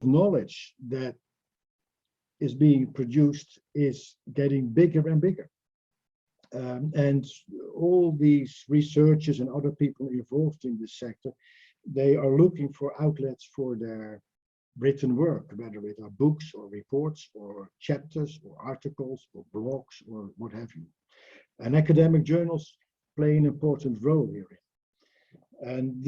knowledge that is being produced is getting bigger and bigger. And all these researchers and other people involved in this sector, they are looking for outlets for their written work, whether it are books or reports or chapters or articles or blogs or what have you. And academic journals play an important role here. And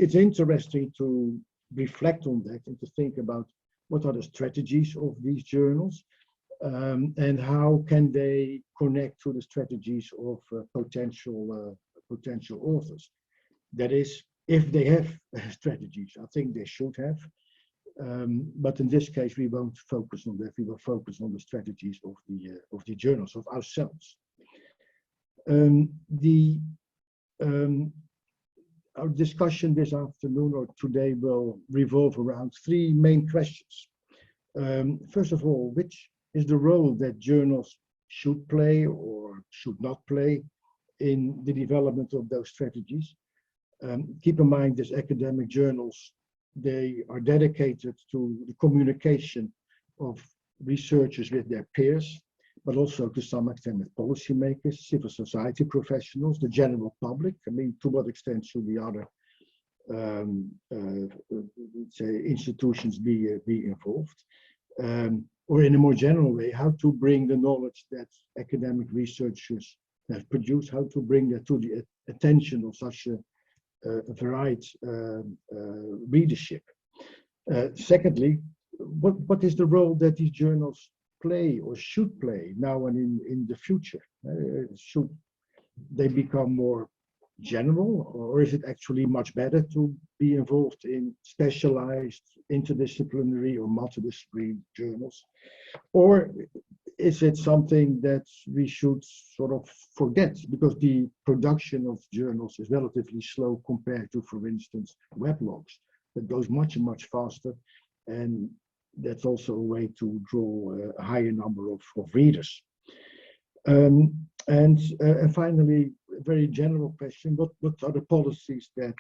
it's interesting to reflect on that and to think about what are the strategies of these journals, and how can they connect to the strategies of potential authors. That is, if they have strategies. I think they should have, but in this case we won't focus on that. We will focus on the strategies of the journals, of ourselves. Our discussion this afternoon or today will revolve around three main questions. First of all, which is the role that journals should play or should not play in the development of those strategies? Keep in mind, these academic journals, they are dedicated to the communication of researchers with their peers, but also to some extent with policymakers, civil society professionals, the general public. I mean, to what extent should the other say institutions be involved? Or in a more general way, how to bring the knowledge that academic researchers have produced, how to bring that to the attention of such a varied readership. Secondly, what is the role that these journals play or should play now and in the future? Should they become more general, or is it actually much better to be involved in specialized, interdisciplinary or multidisciplinary journals? Or is it something that we should sort of forget because the production of journals is relatively slow compared to, for instance, weblogs that goes much, much faster, and that's also a way to draw a higher number of readers. And finally, a very general question: what are the policies that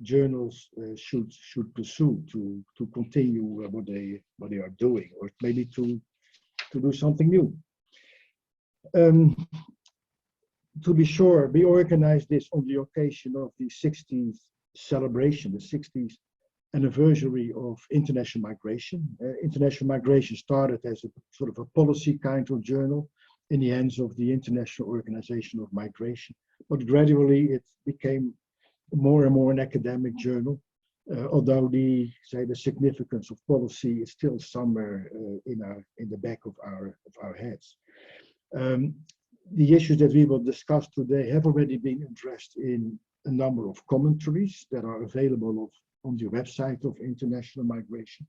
journals should pursue to continue what they are doing, or maybe to do something new? To be sure, we organized this on the occasion of the 60th celebration, the 60th anniversary of international migration. International migration started as a sort of a policy kind of journal in the hands of the International Organization of Migration, but gradually it became more and more an academic journal, although the significance of policy is still somewhere in the back of our heads. The issues that we will discuss today have already been addressed in a number of commentaries that are available on the website of International Migration.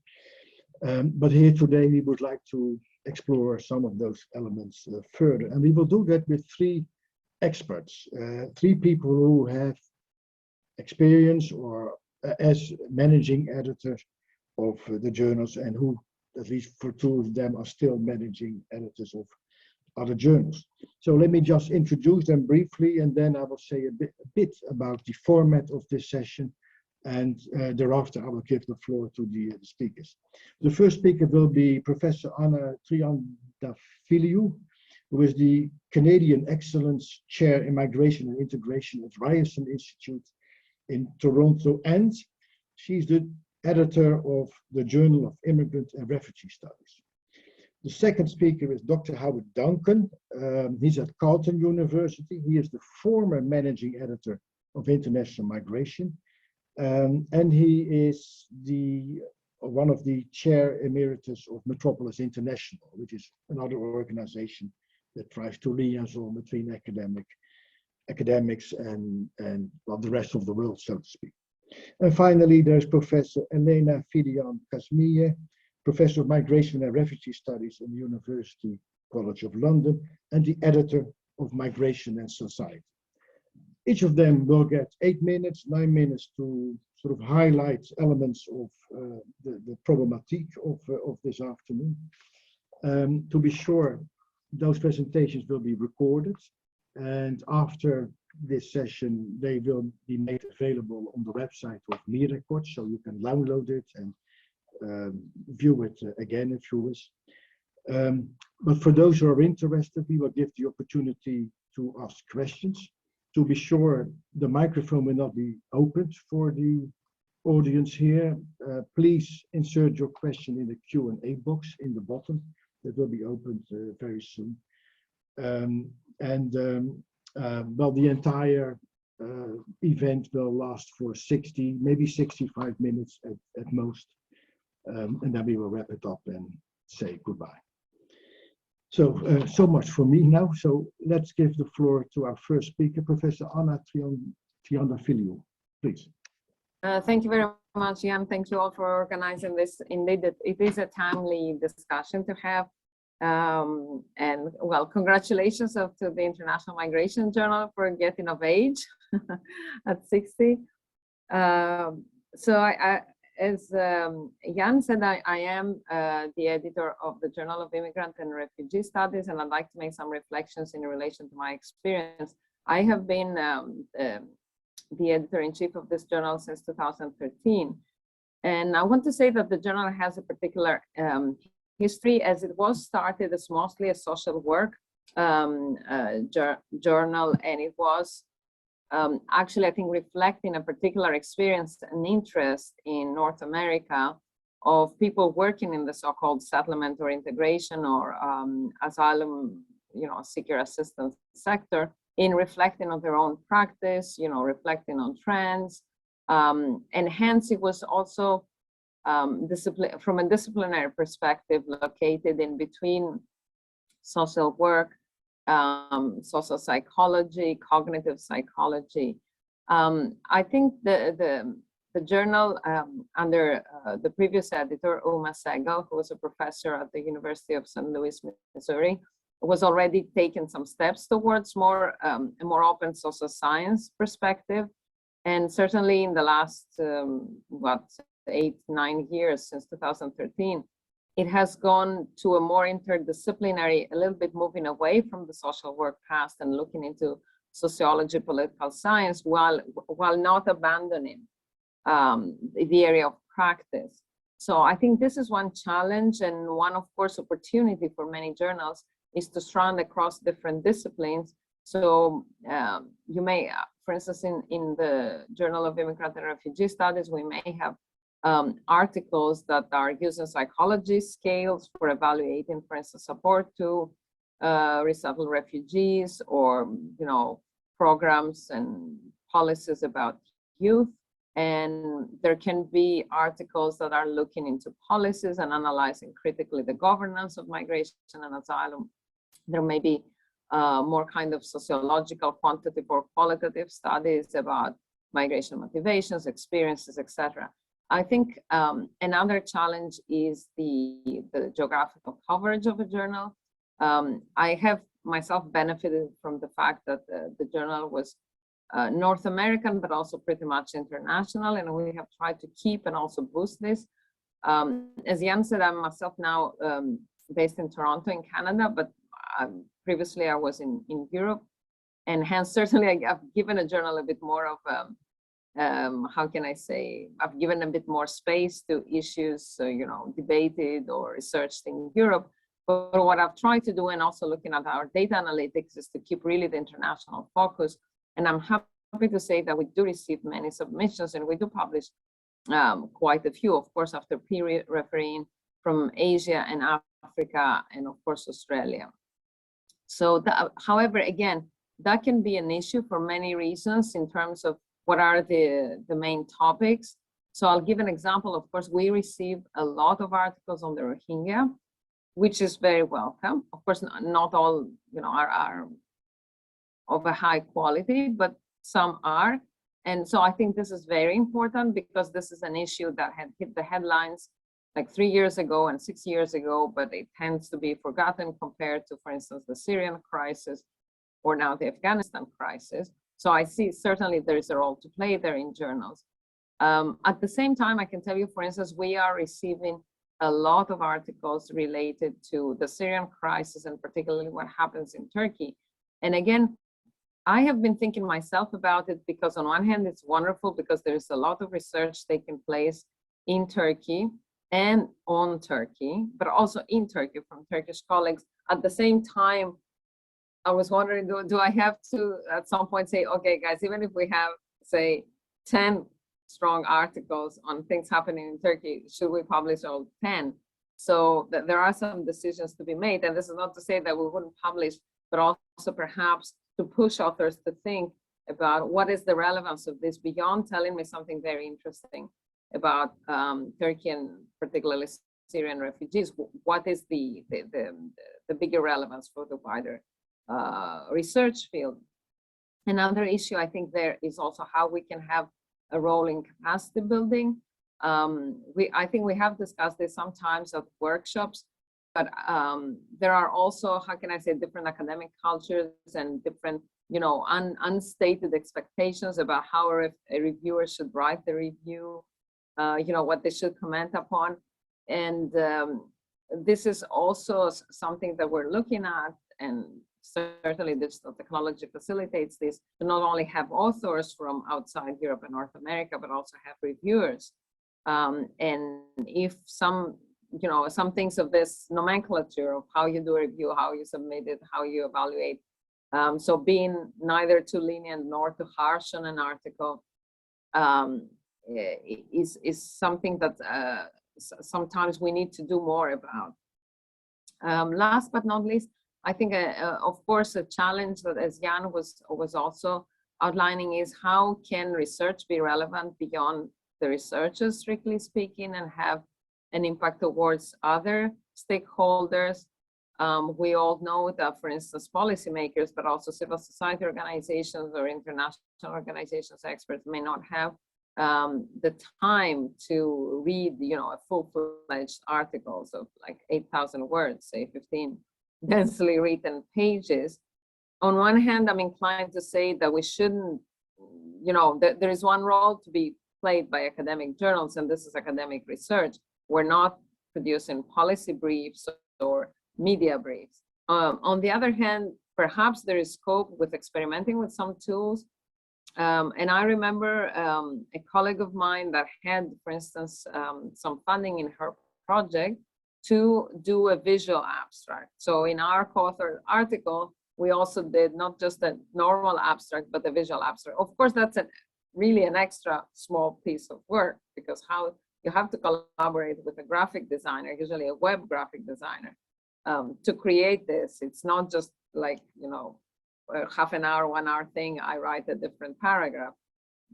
But here today we would like to explore some of those elements further, and we will do that with three experts, three people who have experience or as managing editors of the journals, and who, at least for two of them, are still managing editors of other journals. So let me just introduce them briefly, and then I will say a bit about the format of this session, and thereafter I will give the floor to the speakers. The first speaker will be Professor Anna Triandafiliou, who is the Canadian Excellence Chair in Migration and Integration at Ryerson Institute in Toronto, and she's the editor of the Journal of Immigrant and Refugee Studies. The second speaker is Dr. Howard Duncan. He's at Carleton University. He is the former managing editor of International Migration, and he is one of the chair emeritus of Metropolis International, which is another organization that tries to liaison between academics and well, the rest of the world, so to speak. And finally, there's Professor Elena Fidian-Kazmieh, Professor of Migration and Refugee Studies in the University College of London, and the editor of Migration and Society. Each of them will get 8 minutes, 9 minutes to sort of highlight elements of the problematique of this afternoon. To be sure, those presentations will be recorded, and after this session, they will be made available on the website of MiReKoc, so you can download it and view it again if you wish. But for those who are interested, we will give the opportunity to ask questions. To be sure, the microphone will not be opened for the audience here. Please insert your question in the Q&A box in the bottom. That will be opened very soon. Well, the entire event will last for 60, maybe 65 minutes at most. And then we will wrap it up and say goodbye. So much for me now. So let's give the floor to our first speaker, Professor Anna Triandafiliou, please. Thank you very much, Jan. Thank you all for organizing this. Indeed, it is a timely discussion to have. And well, congratulations to the International Migration Journal for getting of age at 60. As Jan said, I am the editor of the Journal of Immigrant and Refugee Studies, and I'd like to make some reflections in relation to my experience. I have been the editor-in-chief of this journal since 2013. And I want to say that the journal has a particular history, as it was started as mostly a social work journal, and it was actually, I think, reflecting a particular experience and interest in North America of people working in the so-called settlement or integration or asylum, seeker assistance sector, in reflecting on their own practice, reflecting on trends, and hence it was also from a disciplinary perspective located in between social work, social psychology, cognitive psychology. I think the journal under the previous editor, Uma Segal, who was a professor at the University of St. Louis, Missouri, was already taking some steps towards a more open social science perspective. And certainly in the last, 8-9 years since 2013, it has gone to a more interdisciplinary, a little bit moving away from the social work past and looking into sociology, political science, while not abandoning the area of practice. So I think this is one challenge, and one, of course, opportunity for many journals is to strand across different disciplines. So you may, for instance, in the Journal of Immigrant and Refugee Studies, we may have articles that are using psychology scales for evaluating, for instance, support to resettled refugees, or programs and policies about youth. And there can be articles that are looking into policies and analyzing critically the governance of migration and asylum. There may be more kind of sociological, quantitative or qualitative studies about migration motivations, experiences, etc. I think another challenge is the geographical coverage of a journal. I have myself benefited from the fact that the journal was North American, but also pretty much international, and we have tried to keep and also boost this. As Jan said, I'm myself now based in Toronto in Canada, but previously I was in Europe, and hence certainly I've given a journal a bit more of how can I say, I've given a bit more space to issues, debated or researched in Europe. But what I've tried to do, and also looking at our data analytics, is to keep really the international focus. And I'm happy to say that we do receive many submissions, and we do publish quite a few, of course, after peer refereeing from Asia and Africa, and of course, Australia. So, however, again, that can be an issue for many reasons in terms of what are the main topics. So I'll give an example. Of course, we receive a lot of articles on the Rohingya, which is very welcome. Of course, not all are of a high quality, but some are. And so I think this is very important, because this is an issue that had hit the headlines like 3 years ago and 6 years ago, but it tends to be forgotten compared to, for instance, the Syrian crisis or now the Afghanistan crisis. So I see certainly there is a role to play there in journals. At the same time, I can tell you, for instance, we are receiving a lot of articles related to the Syrian crisis, and particularly what happens in Turkey. And again, I have been thinking myself about it because on one hand, it's wonderful because there's a lot of research taking place in Turkey and on Turkey, but also in Turkey from Turkish colleagues. At the same time, I was wondering, do I have to at some point say, okay, guys, even if we have, say, 10 strong articles on things happening in Turkey, should we publish all 10? So there are some decisions to be made. And this is not to say that we wouldn't publish, but also perhaps to push authors to think about what is the relevance of this beyond telling me something very interesting about Turkey and particularly Syrian refugees. What is the bigger relevance for the wider research field? Another issue I think there is also how we can have a role in capacity building. I think we have discussed this sometimes at workshops, but there are also, how can I say, different academic cultures and different, unstated expectations about how a reviewer should write the review, what they should comment upon. And this is also something that we're looking at, and certainly digital technology facilitates this, to not only have authors from outside Europe and North America, but also have reviewers. And if some things of this nomenclature of how you do a review, how you submit it, how you evaluate, so being neither too lenient nor too harsh on an article is something that sometimes we need to do more about. Last but not least, I think, of course, a challenge that, as Jan was also outlining, is how can research be relevant beyond the researchers, strictly speaking, and have an impact towards other stakeholders. We all know that, for instance, policymakers, but also civil society organizations or international organizations, experts may not have the time to read, a full-fledged articles of like 8,000 words, say 15 densely written pages. On one hand, I'm inclined to say that we shouldn't, there is one role to be played by academic journals, and this is academic research. We're not producing policy briefs or media briefs. On the other hand, perhaps there is scope with experimenting with some tools. And I remember a colleague of mine that had, for instance, some funding in her project to do a visual abstract. So in our co-authored article, we also did not just a normal abstract, but a visual abstract. Of course, that's really an extra small piece of work, because how you have to collaborate with a graphic designer, usually a web graphic designer, to create this. It's not just like, half an hour, 1 hour thing, I write a different paragraph.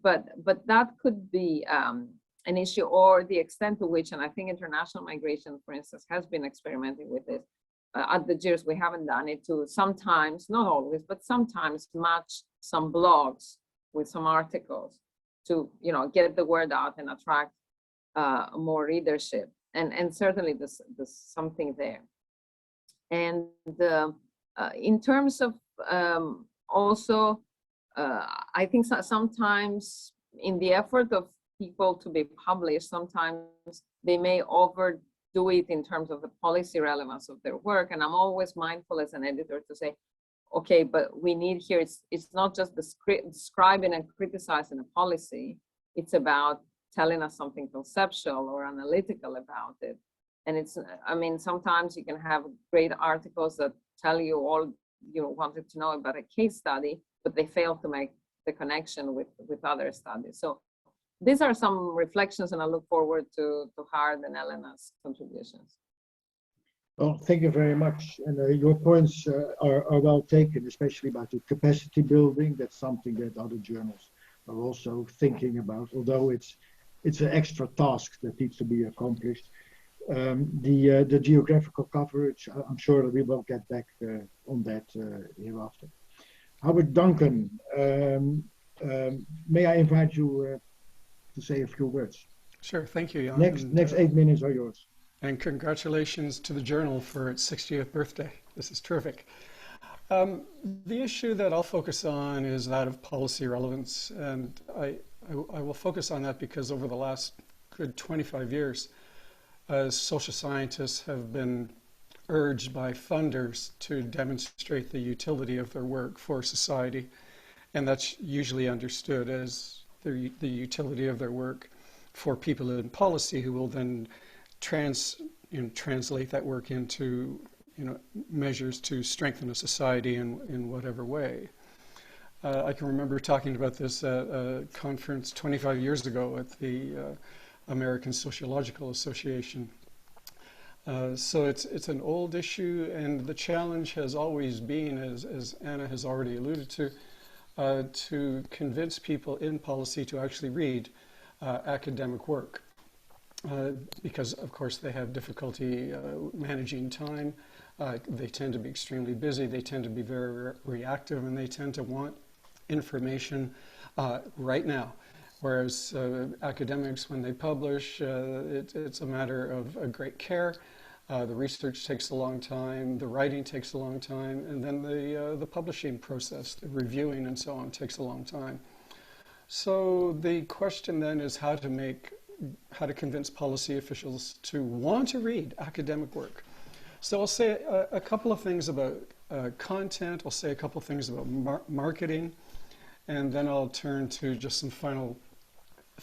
But that could be an issue, or the extent to which, and I think international migration, for instance, has been experimenting with this. At the JIRS, we haven't done it, to sometimes, not always, but sometimes match some blogs with some articles to, get the word out and attract more readership. And certainly there's something there. And in terms of also, I think sometimes in the effort of people to be published, sometimes they may overdo it in terms of the policy relevance of their work. And I'm always mindful as an editor to say, okay, but we need here, it's not just describing and criticizing a policy, it's about telling us something conceptual or analytical about it. And sometimes you can have great articles that tell you all you wanted to know about a case study, but they fail to make the connection with other studies. So these are some reflections, and I look forward to Hard and Elena's contributions. Well, thank you very much. And your points are well taken, especially about the capacity building. That's something that other journals are also thinking about, although it's an extra task that needs to be accomplished. The geographical coverage, I'm sure that we will get back on that hereafter. Howard Duncan, may I invite you to say a few words? Sure, thank you, Jan. Next 8 minutes are yours. And congratulations to the journal for its 60th birthday. This is terrific. The issue that I'll focus on is that of policy relevance. And I will focus on that because over the last good 25 years, as social scientists have been urged by funders to demonstrate the utility of their work for society. And that's usually understood as the utility of their work for people in policy who will then translate that work into measures to strengthen a society in whatever way. I can remember talking about this at a conference 25 years ago at the American Sociological Association. So it's an old issue, and the challenge has always been, as Anna has already alluded to convince people in policy to actually read academic work. Because, of course, they have difficulty managing time. They tend to be extremely busy. They tend to be very reactive, and they tend to want information right now. Whereas academics, when they publish, it's a matter of great care. The research takes a long time, the writing takes a long time, and then the publishing process, the reviewing and so on, takes a long time. So the question then is how to convince policy officials to want to read academic work. So I'll say a couple of things about content, I'll say a couple of things about marketing, and then I'll turn to just some final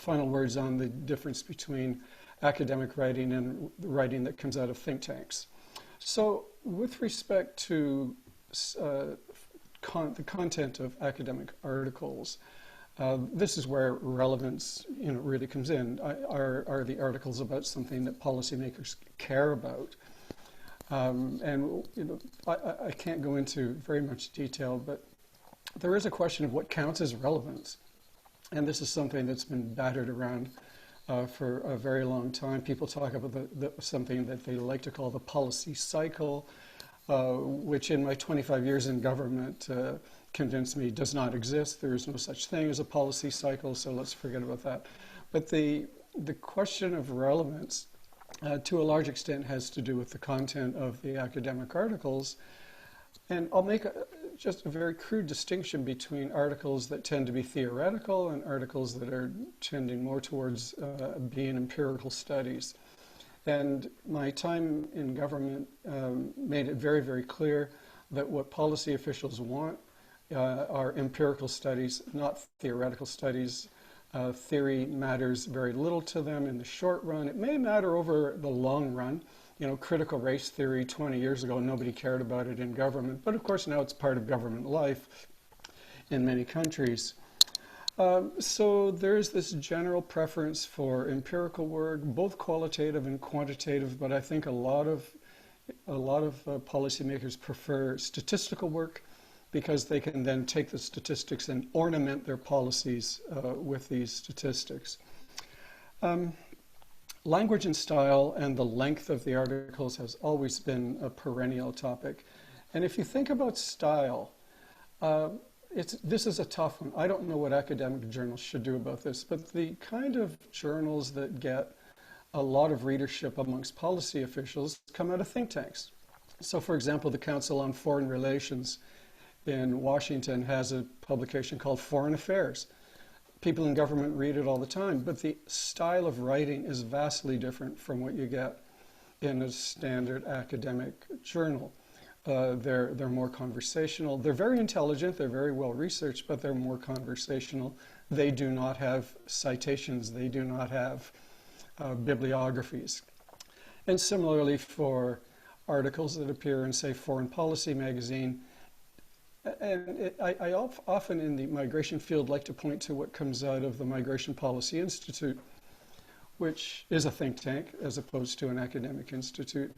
words on the difference between academic writing and writing that comes out of think tanks. So with respect to the content of academic articles, this is where relevance really comes in. Are the articles about something that policymakers care about? And I can't go into very much detail, but there is a question of what counts as relevance. And this is something that's been battered around for a very long time. People talk about something that they like to call the policy cycle, which in my 25 years in government convinced me does not exist. There is no such thing as a policy cycle, so let's forget about that. But the question of relevance, to a large extent, has to do with the content of the academic articles. And I'll make just a very crude distinction between articles that tend to be theoretical and articles that are tending more towards being empirical studies. And my time in government made it very, very clear that what policy officials want are empirical studies, not theoretical studies. Theory matters very little to them in the short run. It may matter over the long run. Critical race theory 20 years ago, nobody cared about it in government. But of course, now it's part of government life in many countries. So there's this general preference for empirical work, both qualitative and quantitative, but I think a lot of policymakers prefer statistical work because they can then take the statistics and ornament their policies with these statistics. Language and style and the length of the articles has always been a perennial topic. And if you think about style, this is a tough one. I don't know what academic journals should do about this, but the kind of journals that get a lot of readership amongst policy officials come out of think tanks. So for example, the Council on Foreign Relations in Washington has a publication called Foreign Affairs. People in government read it all the time, but the style of writing is vastly different from what you get in a standard academic journal. They're more conversational. They're very intelligent, they're very well researched, but they're more conversational. They do not have citations, they do not have bibliographies. And similarly for articles that appear in, say, Foreign Policy magazine, and I often in the migration field like to point to what comes out of the Migration Policy Institute, which is a think tank as opposed to an academic institute.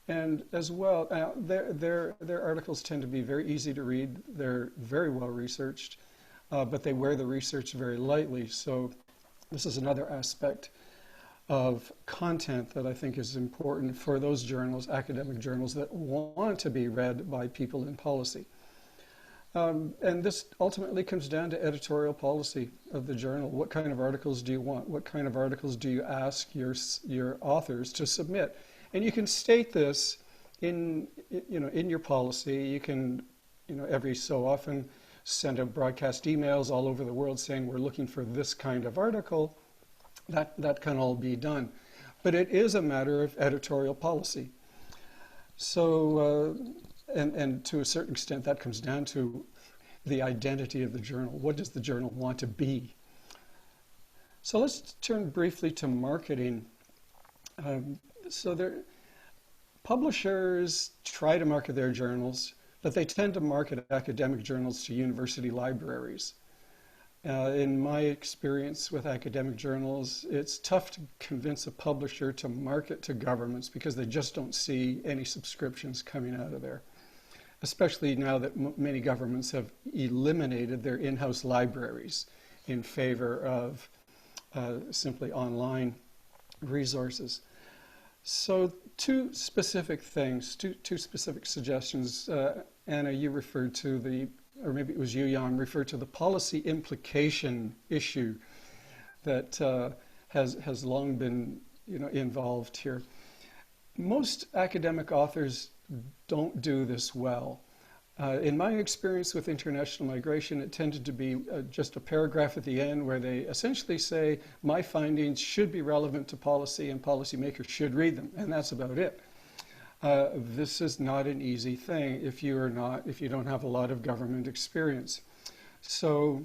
And as well, their articles tend to be very easy to read. They're very well researched, but they wear the research very lightly. So this is another aspect of content that I think is important for those journals, academic journals, that want to be read by people in policy. And this ultimately comes down to editorial policy of the journal. What kind of articles do you want? What kind of articles do you ask your authors to submit? And you can state this in your policy. You can, every so often send out broadcast emails all over the world saying we're looking for this kind of article. That can all be done. But it is a matter of editorial policy. So, and to a certain extent, that comes down to the identity of the journal. What does the journal want to be? So let's turn briefly to marketing. Publishers try to market their journals, but they tend to market academic journals to university libraries. In my experience with academic journals, it's tough to convince a publisher to market to governments because they just don't see any subscriptions coming out of there, especially now that many governments have eliminated their in-house libraries in favor of simply online resources. So two specific things, two specific suggestions. Anna, you referred to or maybe it was you, Jan, referred to the policy implication issue that has long been involved here. Most academic authors don't do this well. In my experience with international migration, it tended to be just a paragraph at the end where they essentially say, my findings should be relevant to policy and policymakers should read them, and that's about it. This is not an easy thing if you don't have a lot of government experience. So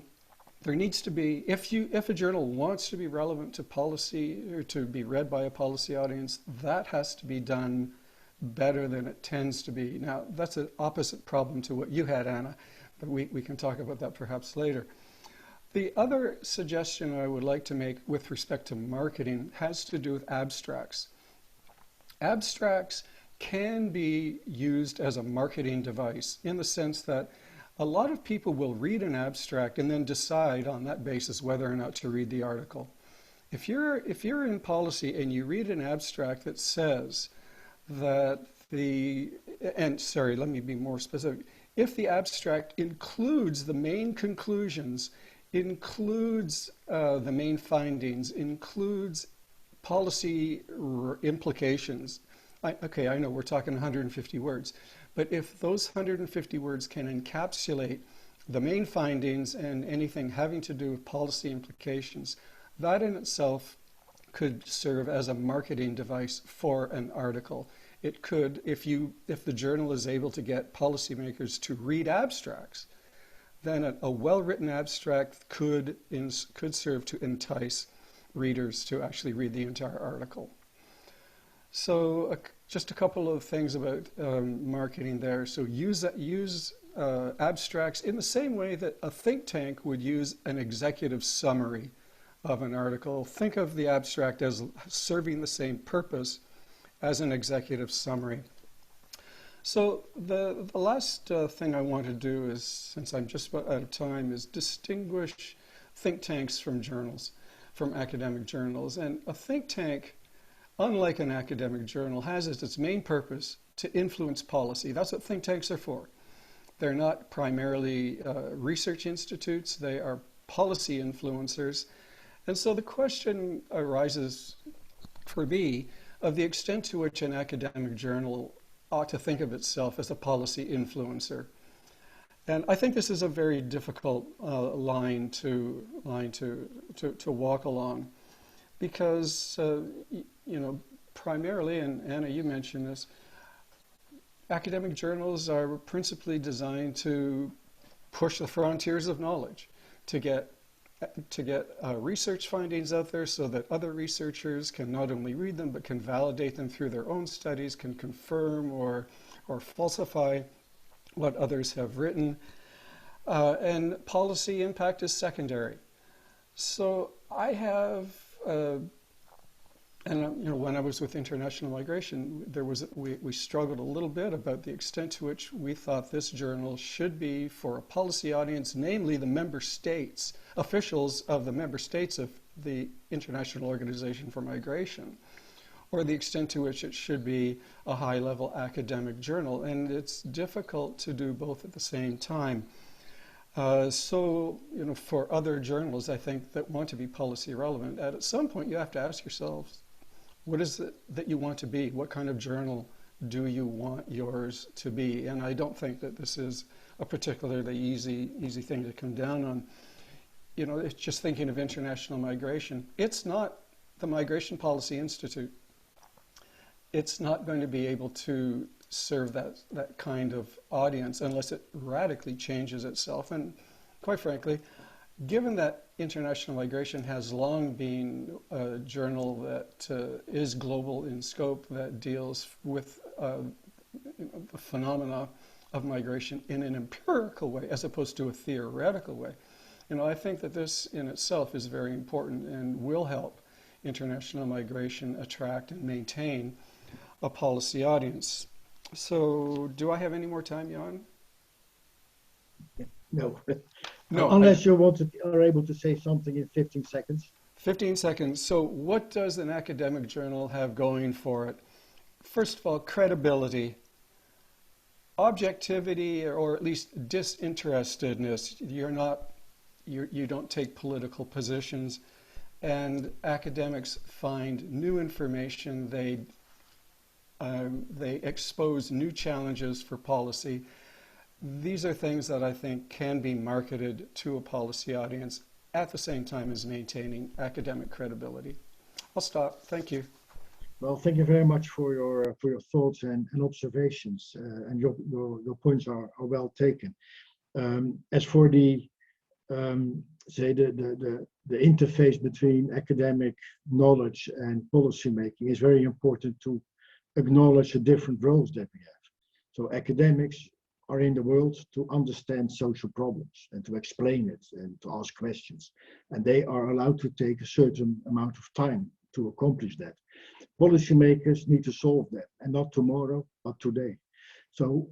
there needs to be, if a journal wants to be relevant to policy or to be read by a policy audience, that has to be done better than it tends to be. Now, that's an opposite problem to what you had, Anna, but we can talk about that perhaps later. The other suggestion I would like to make with respect to marketing has to do with abstracts. Abstracts can be used as a marketing device in the sense that a lot of people will read an abstract and then decide on that basis whether or not to read the article. If you're in policy and you read an abstract that says that let me be more specific. If the abstract includes the main conclusions, includes the main findings, includes policy implications, I know we're talking 150 words, but if those 150 words can encapsulate the main findings and anything having to do with policy implications, that in itself could serve as a marketing device for an article. It could, if the journal is able to get policymakers to read abstracts, then a well-written abstract could serve to entice readers to actually read the entire article. So just a couple of things about marketing there. So use abstracts in the same way that a think tank would use an executive summary of an article. Think of the abstract as serving the same purpose as an executive summary. So the last thing I want to do is, since I'm just about out of time, is distinguish think tanks from journals, from academic journals. And a think tank, unlike an academic journal, has as its main purpose to influence policy. That's what think tanks are for. They're not primarily research institutes, they are policy influencers. And so the question arises for me of the extent to which an academic journal ought to think of itself as a policy influencer. And I think this is a very difficult line to walk along, because primarily, and Anna, you mentioned this, academic journals are principally designed to push the frontiers of knowledge, to get research findings out there so that other researchers can not only read them but can validate them through their own studies, can confirm or falsify what others have written. And policy impact is secondary. So I have, when I was with international migration, we struggled a little bit about the extent to which we thought this journal should be for a policy audience, namely the member states, officials of the member states of the International Organization for Migration, or the extent to which it should be a high-level academic journal. And it's difficult to do both at the same time. For other journals, I think, that want to be policy relevant, at some point you have to ask yourselves, what is it that you want to be? What kind of journal do you want yours to be? And I don't think that this is a particularly easy thing to come down on. It's just thinking of international migration. It's not the Migration Policy Institute. It's not going to be able to serve that kind of audience unless it radically changes itself. And quite frankly, given that international migration has long been a journal that is global in scope, that deals with the phenomena of migration in an empirical way as opposed to a theoretical way, I think that this in itself is very important and will help international migration attract and maintain a policy audience. So, do I have any more time, Jan? No. No. Unless you are able to say something in 15 seconds. 15 seconds. So, what does an academic journal have going for it? First of all, credibility, objectivity, or at least disinterestedness. You don't take political positions, and academics find new information. They expose new challenges for policy. These are things that I think can be marketed to a policy audience at the same time as maintaining academic credibility. I'll stop. Thank you. Well, thank you very much for your thoughts and observations, and your points are well taken. As for the the interface between academic knowledge and policy making, is very important to acknowledge the different roles that we have. So academics are in the world to understand social problems and to explain it and to ask questions. And they are allowed to take a certain amount of time to accomplish that. Policymakers need to solve that, and not tomorrow, but today. So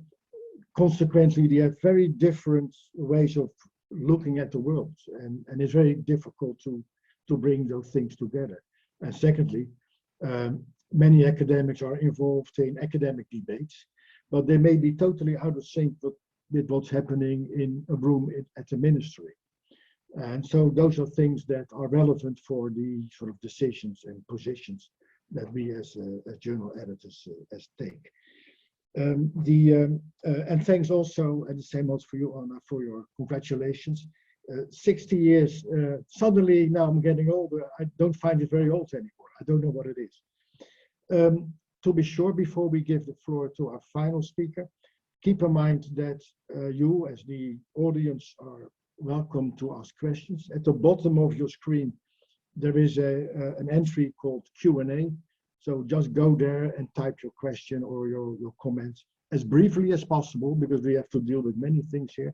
consequently, they have very different ways of looking at the world, and it's very difficult to bring those things together. And secondly, many academics are involved in academic debates, but they may be totally out of sync with what's happening in a room at the ministry. And so those are things that are relevant for the sort of decisions and positions that we as journal editors take. And thanks also, and the same also for you, Anna, for your congratulations. 60 years, suddenly now I'm getting older, I don't find it very old anymore. I don't know what it is. To be sure, before we give the floor to our final speaker, keep in mind that you as the audience are welcome to ask questions. At the bottom of your screen, there is an entry called Q&A. So just go there and type your question or your comments as briefly as possible, because we have to deal with many things here.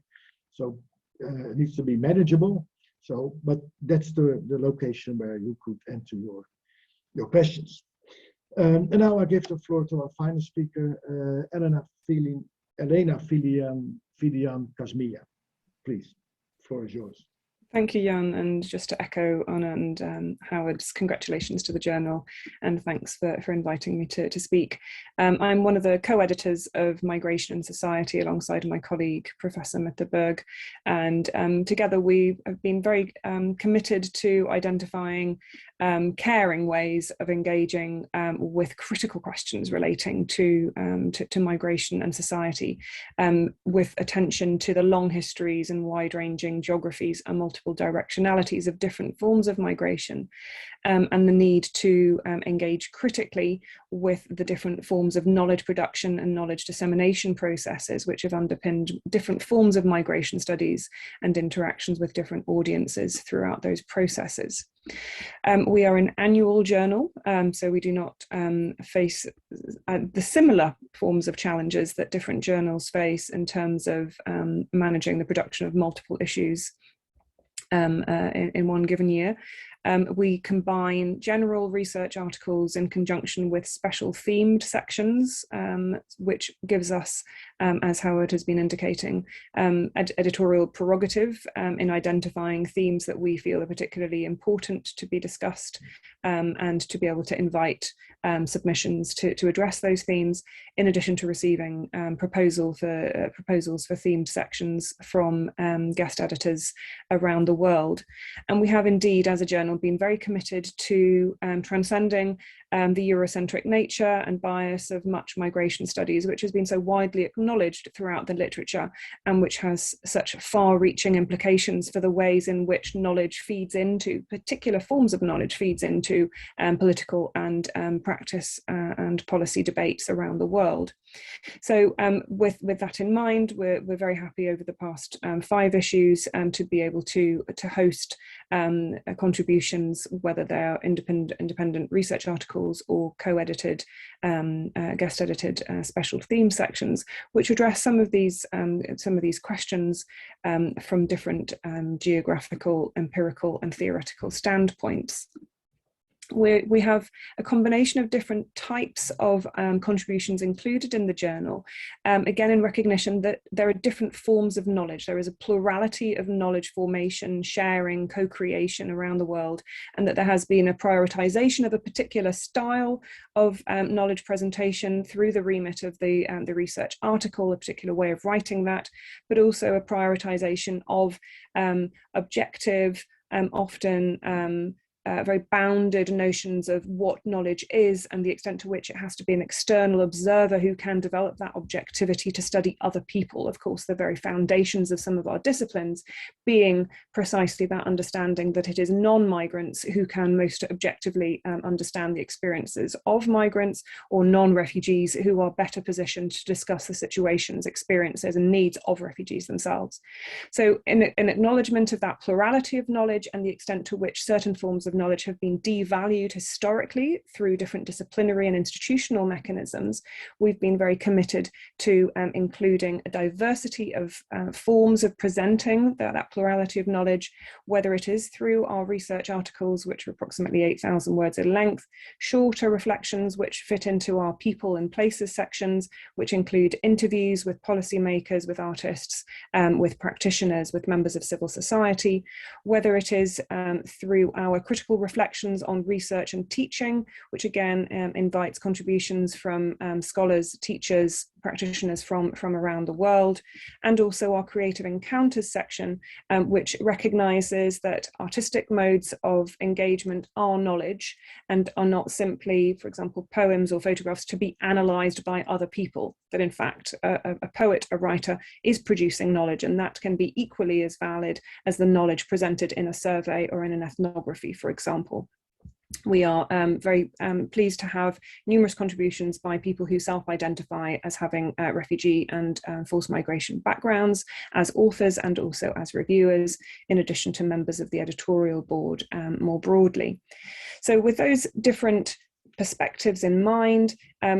So it needs to be manageable. So, but that's the location where you could enter your questions. And now I give the floor to our final speaker, Elena Filian Kazmia. Please, the floor is yours. Thank you, Jan, and just to echo Anna and Howard's congratulations to the journal, and thanks for inviting me to speak. I'm one of the co-editors of Migration and Society alongside my colleague, Professor Mitterberg, and together we have been very committed to identifying caring ways of engaging with critical questions relating to migration and society, with attention to the long histories and wide-ranging geographies and multiple directionalities of different forms of migration, and the need to engage critically with the different forms of knowledge production and knowledge dissemination processes which have underpinned different forms of migration studies and interactions with different audiences throughout those processes. We are an annual journal, so we do not face the similar forms of challenges that different journals face in terms of managing the production of multiple issues in one given year. We combine general research articles in conjunction with special themed sections, which gives us, as Howard has been indicating, editorial prerogative in identifying themes that we feel are particularly important to be discussed, and to be able to invite submissions to address those themes, in addition to receiving proposals for themed sections from guest editors around the world. And we have indeed, as a journal, been very committed to transcending the Euro-centric nature and bias of much migration studies, which has been so widely acknowledged throughout the literature and which has such far-reaching implications for the ways in which knowledge feeds into, particular forms of knowledge feeds into political and practice and policy debates around the world. So with that in mind, we're very happy over the past 5 issues to be able to host contributions, whether they're independent research articles or co-edited, guest-edited special theme sections, which address some of these questions from different geographical, empirical, and theoretical standpoints. We have a combination of different types of contributions included in the journal, again in recognition that there are different forms of knowledge. There is a plurality of knowledge formation, sharing, co-creation around the world, and that there has been a prioritization of a particular style of knowledge presentation through the remit of the research article, a particular way of writing that, but also a prioritization of objective, often very bounded notions of what knowledge is and the extent to which it has to be an external observer who can develop that objectivity to study other people. Of course, the very foundations of some of our disciplines being precisely that understanding that it is non-migrants who can most objectively understand the experiences of migrants, or non-refugees who are better positioned to discuss the situations, experiences, and needs of refugees themselves. So in acknowledgement of that plurality of knowledge and the extent to which certain forms of knowledge have been devalued historically through different disciplinary and institutional mechanisms, we've been very committed to including a diversity of forms of presenting that plurality of knowledge, whether it is through our research articles, which are approximately 8,000 words in length, shorter reflections which fit into our people and places sections, which include interviews with policymakers, with artists, with practitioners, with members of civil society, whether it is through our critical reflections on research and teaching, which again invites contributions from scholars, teachers, practitioners from around the world, and also our creative encounters section, which recognizes that artistic modes of engagement are knowledge and are not simply, for example, poems or photographs to be analyzed by other people, that in fact a poet, a writer is producing knowledge, and that can be equally as valid as the knowledge presented in a survey or in an ethnography, for example. We are very pleased to have numerous contributions by people who self-identify as having refugee and forced migration backgrounds, as authors and also as reviewers, in addition to members of the editorial board more broadly. So with those different perspectives in mind,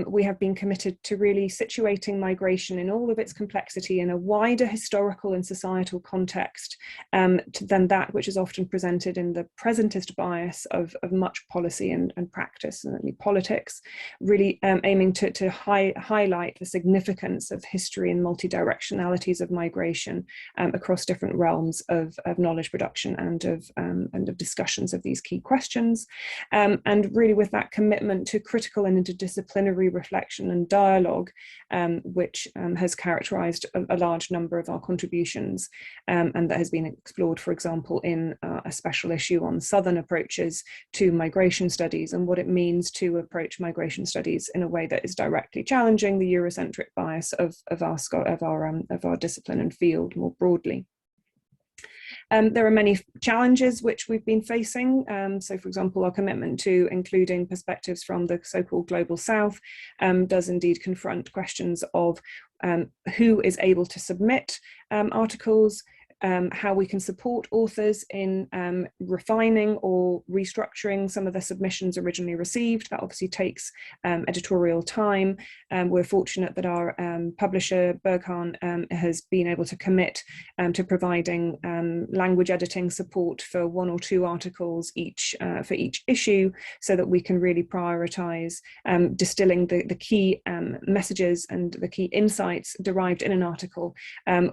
we have been committed to really situating migration in all of its complexity in a wider historical and societal context than that which is often presented in the presentist bias of much policy and practice, and politics, really aiming to highlight the significance of history and multidirectionalities of migration across different realms of knowledge production and of discussions of these key questions, and really with that commitment to critical and interdisciplinary reflection and dialogue, which has characterized a large number of our contributions, and that has been explored, for example, in a special issue on Southern approaches to migration studies and what it means to approach migration studies in a way that is directly challenging the Eurocentric bias of our discipline and field more broadly. There are many challenges which we've been facing. So, for example, our commitment to including perspectives from the so-called Global South does indeed confront questions of who is able to submit articles, how we can support authors in refining or restructuring some of the submissions originally received. That obviously takes editorial time. We're fortunate that our publisher, Berghahn, has been able to commit to providing language editing support for 1 or 2 articles each for each issue, so that we can really prioritize distilling the key messages and the key insights derived in an article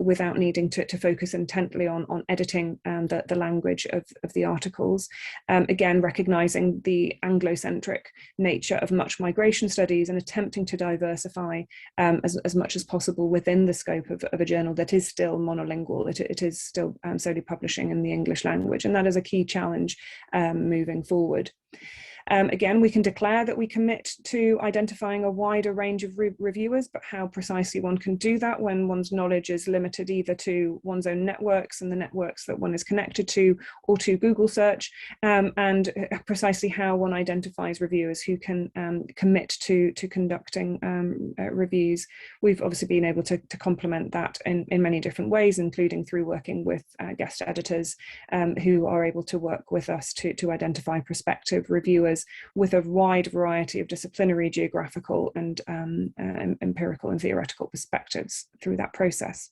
without needing to focus intently on editing the language of the articles. Again, recognizing the Anglo-centric nature of much migration studies and attempting to diversify as much as possible within the scope of a journal that is still monolingual. It is still solely publishing in the English language, and that is a key challenge moving forward. Again, we can declare that we commit to identifying a wider range of reviewers, but how precisely one can do that when one's knowledge is limited either to one's own networks and the networks that one is connected to, or to Google search, and precisely how one identifies reviewers who can commit to conducting reviews. We've obviously been able to complement that in many different ways, including through working with guest editors who are able to work with us to identify prospective reviewers with a wide variety of disciplinary, geographical, and empirical and theoretical perspectives through that process.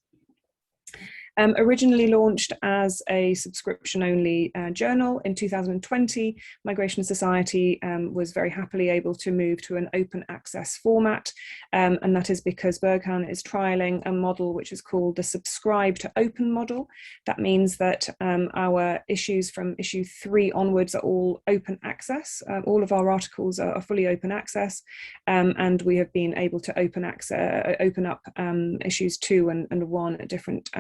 Originally launched as a subscription-only journal in 2020, Migration Society was very happily able to move to an open access format, and that is because Berghan is trialling a model which is called the subscribe to open model. That means that our issues from issue 3 onwards are all open access. All of our articles are fully open access, and we have been able to open up issues 2 and 1 at different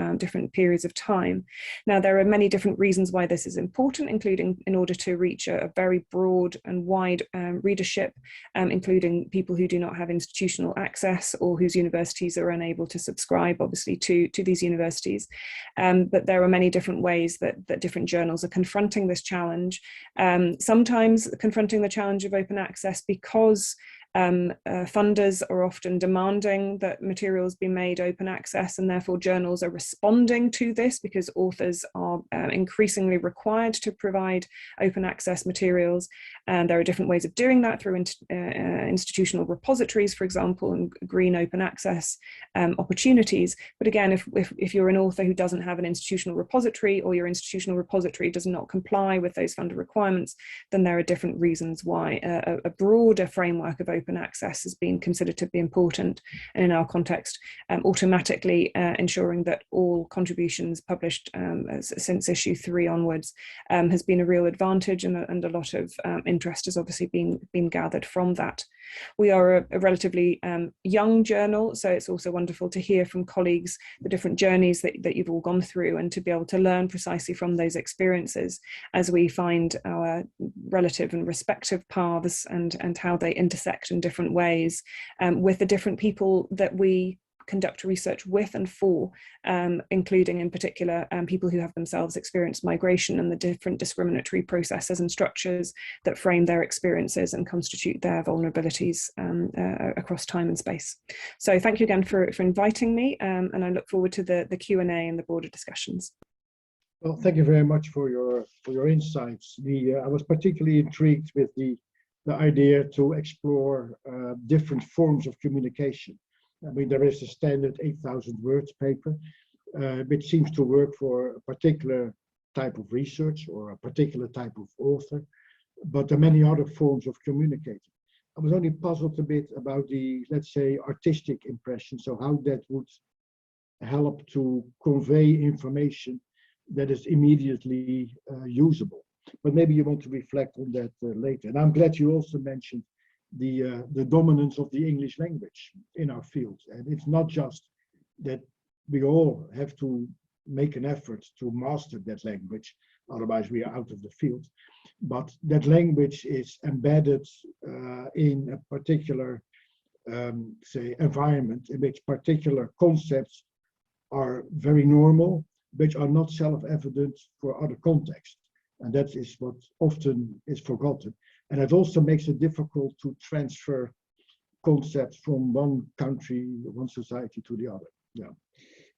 periods of time. Now, there are many different reasons why this is important, including in order to reach a very broad and wide readership, including people who do not have institutional access or whose universities are unable to subscribe, obviously, to these universities. But there are many different ways that different journals are confronting this challenge. Sometimes confronting the challenge of open access because funders are often demanding that materials be made open access, and therefore journals are responding to this because authors are increasingly required to provide open access materials. And there are different ways of doing that through institutional repositories, for example, and green open access opportunities. But again, if you're an author who doesn't have an institutional repository, or your institutional repository does not comply with those funder requirements, then there are different reasons why a broader framework of open access has been considered to be important, and in our context, automatically ensuring that all contributions published since issue 3 onwards has been a real advantage, and a lot of interest has obviously been gathered from that. We are a relatively young journal, so it's also wonderful to hear from colleagues the different journeys that you've all gone through, and to be able to learn precisely from those experiences as we find our relative and respective paths and how they intersect in different ways with the different people that we conduct research with and for, including in particular people who have themselves experienced migration and the different discriminatory processes and structures that frame their experiences and constitute their vulnerabilities across time and space. So thank you again for inviting me, and I look forward to the Q&A and the broader discussions. Well, thank you very much for your insights. I was particularly intrigued with the idea to explore different forms of communication. I mean, there is a standard 8,000 words paper, which seems to work for a particular type of research or a particular type of author, but there are many other forms of communicating. I was only puzzled a bit about the, let's say, artistic impression, so how that would help to convey information that is immediately usable. But maybe you want to reflect on that later. And I'm glad you also mentioned the dominance of the English language in our field. And it's not just that we all have to make an effort to master that language, otherwise we are out of the field. But that language is embedded in a particular, say, environment in which particular concepts are very normal, which are not self-evident for other contexts. And that is what often is forgotten. And it also makes it difficult to transfer concepts from one country, one society to the other. Yeah.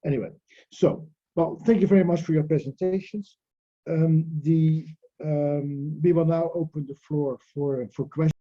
Anyway, so, well, thank you very much for your presentations. We will now open the floor for questions.